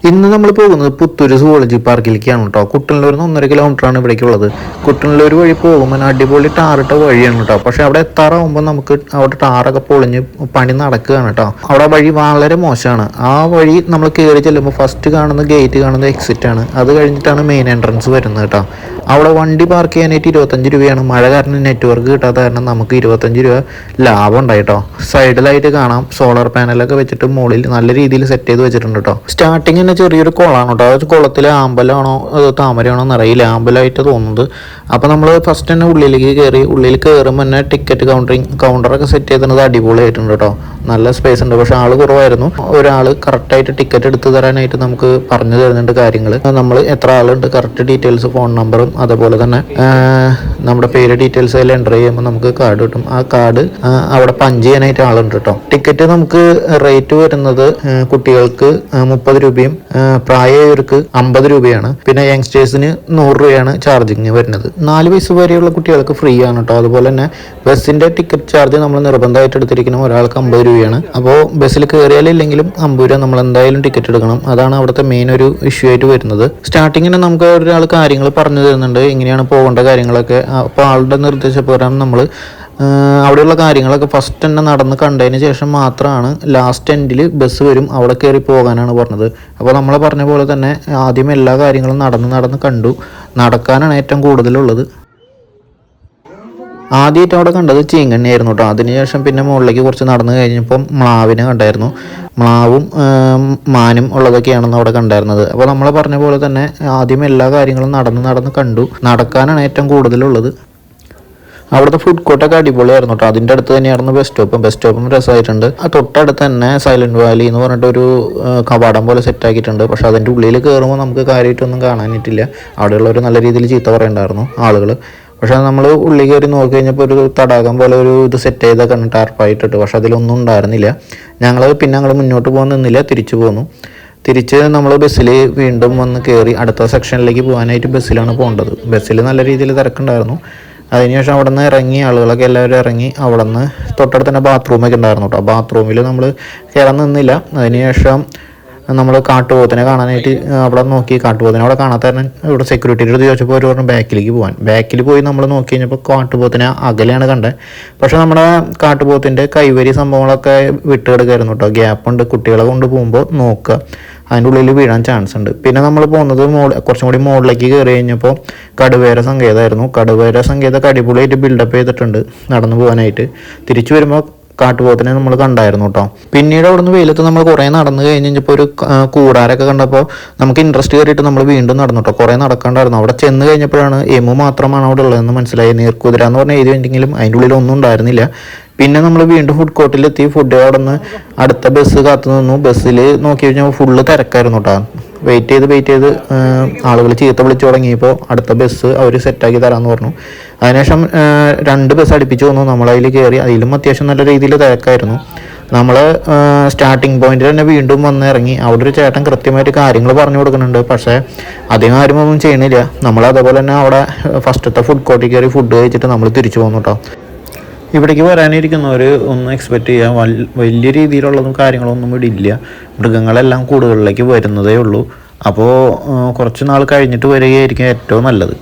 ഇന്ന് നമ്മൾ പോകുന്നത് പുത്തൂർ സുവോളജി പാർക്കിലേക്കാണ് കേട്ടോ. കുട്ടനല്ലൂരിൽ നിന്ന് 1.5 കിലോമീറ്ററാണ് ഇവിടേക്കുള്ളത്. കുട്ടനല്ലൂർ വഴി പോകുമ്പോൾ അടിപൊളി ടാറിട്ട വഴിയാണ് കേട്ടോ. പക്ഷെ അവിടെ എത്താറാകുമ്പോൾ നമുക്ക് അവിടെ ടാറൊക്കെ പൊളിഞ്ഞ് പണി നടക്കുകയാണ് കേട്ടോ. അവിടെ വഴി വളരെ മോശമാണ്. ആ വഴി നമ്മൾ കയറി ചെല്ലുമ്പോൾ ഫസ്റ്റ് കാണുന്ന ഗേറ്റ് കാണുന്ന എക്സിറ്റ് ആണ്. അത് കഴിഞ്ഞിട്ടാണ് മെയിൻ എൻട്രൻസ് വരുന്നത് കേട്ടോ. അവിടെ വണ്ടി പാർക്ക് ചെയ്യാനായിട്ട് 25 രൂപയാണ്. മഴ കാരണം നെറ്റ്വർക്ക് കിട്ടാത്ത കാരണം നമുക്ക് 25 രൂപ ലാഭം ഉണ്ടായി കേട്ടോ. സൈഡിലായിട്ട് കാണാം സോളാർ പാനലൊക്കെ വെച്ചിട്ട് മുകളിൽ നല്ല രീതിയിൽ സെറ്റ് ചെയ്ത് വെച്ചിട്ടുണ്ട് കേട്ടോ. സ്റ്റാർട്ടിങ് തന്നെ ചെറിയൊരു കുളമാണ് കേട്ടോ. അത് കുളത്തിൽ ആമ്പലാണോ താമരയാണോ എന്നറിയില്ല, ആമ്പലായിട്ട് തോന്നുന്നത്. അപ്പോൾ നമ്മൾ ഫസ്റ്റ് തന്നെ ഉള്ളിലേക്ക് കയറി. ഉള്ളിൽ കയറുമ്പോൾ തന്നെ ടിക്കറ്റ് കൗണ്ടറൊക്കെ സെറ്റ് ചെയ്തിരുന്നത് അടിപൊളിയായിട്ടുണ്ട് കേട്ടോ. നല്ല സ്പേസ് ഉണ്ട്. പക്ഷെ ആൾ കുറവായിരുന്നു. ഒരാൾ കറക്റ്റായിട്ട് ടിക്കറ്റ് എടുത്ത് തരാനായിട്ട് നമുക്ക് പറഞ്ഞു തരുന്നുണ്ട് കാര്യങ്ങൾ. നമ്മൾ എത്ര ആളുണ്ട്, കറക്റ്റ് ഡീറ്റെയിൽസ്, ഫോൺ നമ്പറും അതുപോലെ തന്നെ നമ്മുടെ പേര് ഡീറ്റെയിൽസ് എല്ലാം എൻ്റർ ചെയ്യുമ്പോൾ നമുക്ക് കാർഡ് കിട്ടും. ആ കാർഡ് അവിടെ പഞ്ച് ചെയ്യാനായിട്ട് ആളുണ്ട് കേട്ടോ. ടിക്കറ്റ് നമുക്ക് റേറ്റ് വരുന്നത് കുട്ടികൾക്ക് 30 രൂപയും പ്രായമായവർക്ക് 50 രൂപയാണ്. പിന്നെ യങ്സ്റ്റേഴ്സിന് 100 രൂപയാണ് ചാർജിങ് വരുന്നത്. 4 വയസ്സ് വരെയുള്ള കുട്ടികൾക്ക് ഫ്രീ ആണ് കേട്ടോ. അതുപോലെ തന്നെ ബസ്സിന്റെ ടിക്കറ്റ് ചാർജ് നമ്മൾ നിർബന്ധമായിട്ട് എടുത്തിരിക്കണം. ഒരാൾക്ക് 50 രൂപയാണ്. അപ്പോൾ ബസ്സിൽ കയറിയാലില്ലെങ്കിലും 50 രൂപ നമ്മൾ എന്തായാലും ടിക്കറ്റ് എടുക്കണം. അതാണ് അവിടുത്തെ മെയിൻ ഒരു ഇഷ്യൂ ആയിട്ട് വരുന്നത്. സ്റ്റാർട്ടിങ്ങിന് നമുക്ക് ഒരാൾ കാര്യങ്ങൾ പറഞ്ഞു തരുന്നുണ്ട്, ഇങ്ങനെയാണ് പോകേണ്ട കാര്യങ്ങളൊക്കെ. അപ്പോൾ ആളുടെ നിർദ്ദേശപ്രകാരം നമ്മൾ അവിടെയുള്ള കാര്യങ്ങളൊക്കെ ഫസ്റ്റ് തന്നെ നടന്ന് കണ്ടതിന് ശേഷം മാത്രമാണ് ലാസ്റ്റ് എൻഡിൽ ബസ് വരും, അവിടെ കയറി പോകാനാണ് പറഞ്ഞത്. അപ്പോൾ നമ്മൾ പറഞ്ഞ പോലെ തന്നെ ആദ്യം എല്ലാ കാര്യങ്ങളും നടന്ന് കണ്ടു. നടക്കാനാണ് ഏറ്റവും കൂടുതലുള്ളത്. ആദ്യമായിട്ട് അവിടെ കണ്ടത് ചീങ്കണ്ണിയായിരുന്നു കേട്ടോ. അതിനുശേഷം പിന്നെ മുകളിലേക്ക് കുറച്ച് നടന്നു കഴിഞ്ഞപ്പം മ്ലാവിനെ കണ്ടായിരുന്നു. മ്ലാവും മാനും ഉള്ളതൊക്കെയാണെന്ന് അവിടെ കണ്ടായിരുന്നത്. അപ്പോൾ നമ്മൾ പറഞ്ഞ പോലെ തന്നെ ആദ്യം എല്ലാ കാര്യങ്ങളും നടന്ന് കണ്ടു. നടക്കാനാണ് ഏറ്റവും കൂടുതലുള്ളത്. അവിടുത്തെ ഫുഡ് കോർട്ടൊക്കെ അടിപൊളിയായിരുന്നു കേട്ടോ. അതിൻ്റെ അടുത്ത് തന്നെയായിരുന്നു ബസ് സ്റ്റോപ്പും രസമായിട്ടുണ്ട്. ആ തൊട്ടടുത്ത് തന്നെ സൈലന്റ് വാലി എന്ന് പറഞ്ഞിട്ടൊരു കവാടം പോലെ സെറ്റ് ആക്കിയിട്ടുണ്ട്. പക്ഷെ അതിൻ്റെ ഉള്ളിൽ കയറുമ്പോൾ നമുക്ക് കാര്യമായിട്ടൊന്നും കാണാനിട്ടില്ല. അവിടെയുള്ളവർ നല്ല രീതിയിൽ ചീത്ത പറയണ്ടായിരുന്നു ആളുകൾ. പക്ഷെ നമ്മൾ ഉള്ളിൽ കയറി നോക്കി കഴിഞ്ഞപ്പോൾ ഒരു തടാകം പോലെ ഒരു ഇത് സെറ്റ് ചെയ്തൊക്കെ ടാർപ്പായിട്ടിട്ട്. പക്ഷെ അതിലൊന്നും ഉണ്ടായിരുന്നില്ല. ഞങ്ങൾ മുന്നോട്ട് പോകാൻ നിന്നില്ല, തിരിച്ചു പോന്നു. തിരിച്ച് നമ്മൾ ബസ്സിൽ വീണ്ടും വന്ന് കയറി അടുത്ത സെക്ഷനിലേക്ക് പോകാനായിട്ട് ബസ്സിലാണ് പോകേണ്ടത്. ബസ്സിൽ നല്ല രീതിയിൽ തിരക്കുണ്ടായിരുന്നു. അതിനുശേഷം അവിടെ നിന്ന് ഇറങ്ങി ആളുകളൊക്കെ എല്ലാവരും ഇറങ്ങി. അവിടെ നിന്ന് തൊട്ടടുത്ത് തന്നെ ബാത്റൂമൊക്കെ ഉണ്ടായിരുന്നു കേട്ടോ. ബാത്റൂമിൽ നമ്മൾ കയറാൻ നിന്നില്ല. അതിനുശേഷം നമ്മൾ കാട്ടുപോത്തിനെ കാണാനായിട്ട് അവിടെ നോക്കി. കാട്ടുപോത്തിനെ അവിടെ കാണാത്ത കാരണം ഇവിടെ സെക്യൂരിറ്റിയുടെ അടുത്ത് ചോദിച്ചപ്പോൾ അവർ പറഞ്ഞു ബാക്കിലേക്ക് പോകാൻ. ബാക്കിൽ പോയി നമ്മൾ നോക്കി കഴിഞ്ഞപ്പോൾ കാട്ടുപോത്തിനെ അകലെയാണ് കണ്ടത്. പക്ഷെ നമ്മുടെ കാട്ടുപോത്തിൻ്റെ കൈവരി സംഭവങ്ങളൊക്കെ വിട്ടുകിടക്കായിരുന്നു കേട്ടോ. ഗ്യാപ്പുണ്ട്. കുട്ടികളെ കൊണ്ട് പോകുമ്പോൾ നോക്കുക, അതിൻ്റെ ഉള്ളിൽ വീഴാൻ ചാൻസ് ഉണ്ട്. പിന്നെ നമ്മൾ പോകുന്നത് കുറച്ചും കൂടി മുകളിലേക്ക് കയറി കഴിഞ്ഞപ്പോൾ കടുവേര സങ്കേതമായിരുന്നു. കടുവേര സങ്കേതമൊക്കെ അടിപൊളിയായിട്ട് ബിൽഡപ്പ് ചെയ്തിട്ടുണ്ട് നടന്നു പോകാനായിട്ട്. തിരിച്ചു വരുമ്പോൾ കാട്ടുപോത്തിനെ നമ്മൾ കണ്ടായിരുന്നു കേട്ടോ. പിന്നീട് അവിടുന്ന് വെയിലത്ത് നമ്മൾ കുറേ നടന്നു കഴിഞ്ഞപ്പോൾ ഒരു കൂടാരൊക്കെ കണ്ടപ്പോൾ നമുക്ക് ഇൻട്രസ്റ്റ് കയറിയിട്ട് നമ്മൾ വീണ്ടും നടന്നു കേട്ടോ. കുറേ നടക്കാണ്ടായിരുന്നു. അവിടെ ചെന്ന് കഴിഞ്ഞപ്പോഴാണ് എമു മാത്രമാണ് അവിടെ ഉള്ളതെന്ന് മനസ്സിലായി. നീർക്കുതിര എന്ന് പറഞ്ഞ എഴുതിയിട്ടുണ്ടെങ്കിലും അതിൻ്റെ ഉള്ളിൽ ഒന്നും ഉണ്ടായിരുന്നില്ല. പിന്നെ നമ്മൾ വീണ്ടും ഫുഡ് കോർട്ടിലെത്തി. ഫുഡ് അവിടെ നിന്ന് അടുത്ത ബസ് കാത്തു നിന്നു. ബസ്സിൽ നോക്കി കഴിഞ്ഞാൽ ഫുള്ള് തിരക്കായിരുന്നു കേട്ടോ. വെയിറ്റ് ചെയ്ത് ആളുകൾ ചീത്ത വിളിച്ചു തുടങ്ങിയപ്പോൾ അടുത്ത ബസ് അവർ സെറ്റാക്കി തരാമെന്ന് പറഞ്ഞു. അതിനുശേഷം 2 ബസ് അടുപ്പിച്ച് വന്നു. നമ്മളതിൽ കയറി. അതിലും അത്യാവശ്യം നല്ല രീതിയിൽ തിരക്കായിരുന്നു. നമ്മൾ സ്റ്റാർട്ടിങ് പോയിന്റിൽ തന്നെ വീണ്ടും വന്ന് ഇറങ്ങി. അവിടെ ഒരു ചേട്ടൻ കൃത്യമായിട്ട് കാര്യങ്ങൾ പറഞ്ഞു കൊടുക്കുന്നുണ്ട്. പക്ഷേ അധികം ആരും ഒന്നും ചെയ്യണില്ല. നമ്മൾ അതേപോലെ തന്നെ അവിടെ ഫസ്റ്റത്തെ ഫുഡ് കോർട്ടിൽ കയറി ഫുഡ് കഴിച്ചിട്ട് നമ്മൾ തിരിച്ചു പോന്നു കേട്ടോ. ഇവിടേക്ക് വരാനിരിക്കുന്നവർ ഒന്നും എക്സ്പെക്റ്റ് ചെയ്യാൻ വലിയ രീതിയിലുള്ളതും കാര്യങ്ങളൊന്നും ഇവിടെ ഇല്ല. മൃഗങ്ങളെല്ലാം കൂടുകളിലേക്ക് വരുന്നതേ ഉള്ളൂ. അപ്പോൾ കുറച്ച് നാൾ കഴിഞ്ഞിട്ട് വരികയായിരിക്കും ഏറ്റവും നല്ലത്.